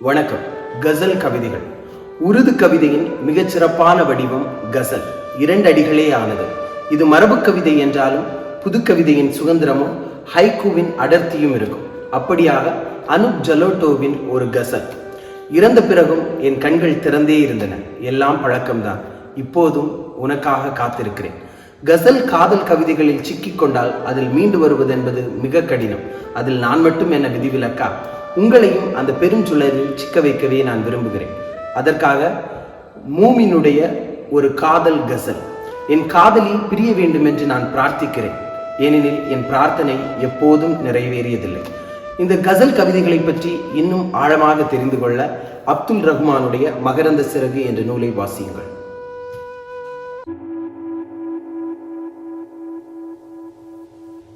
வணக்கம். கசல் கவிதைகள். உருது கவிதையின் மிகச்சிறப்பான வடிவம் கசல். 2 அடிகளே ஆனது. இது மரபு கவிதை என்றாலும் புது கவிதையின் சுதந்திரமும் ஹைக்கூவின் அடர்த்தியும் இருக்கும். அப்படியாக அனுப் ஜலோட்டோவின் ஒரு கசல். இறந்த பிறகும் என் கண்கள் திறந்தே இருந்தன. எல்லாம் பழக்கம்தான். இப்போதும் உனக்காக காத்திருக்கிறேன். கசல் காதல் கவிதைகளில் சிக்கிக்கொண்டால் அதில் மீண்டு வருவது என்பது மிக கடினம். அதில் நான் மட்டும் என்ன விதிவிலக்கா? உங்களையும் அந்த பெருஞ்சுழலில் சிக்க வைக்கவே நான் விரும்புகிறேன். அதற்காக மூமினுடைய ஒரு காதல் கசல். என் காதலி பிரிய வேண்டும் என்று நான் பிரார்த்திக்கிறேன். ஏனெனில் என் பிரார்த்தனை எப்போதும் நிறைவேறியதில்லை. இந்த கசல் கவிதைகளை பற்றி இன்னும் ஆழமாக தெரிந்து கொள்ள அப்துல் ரஹ்மானுடைய மகரந்த சிறகு என்ற நூலை வாசியுங்கள்.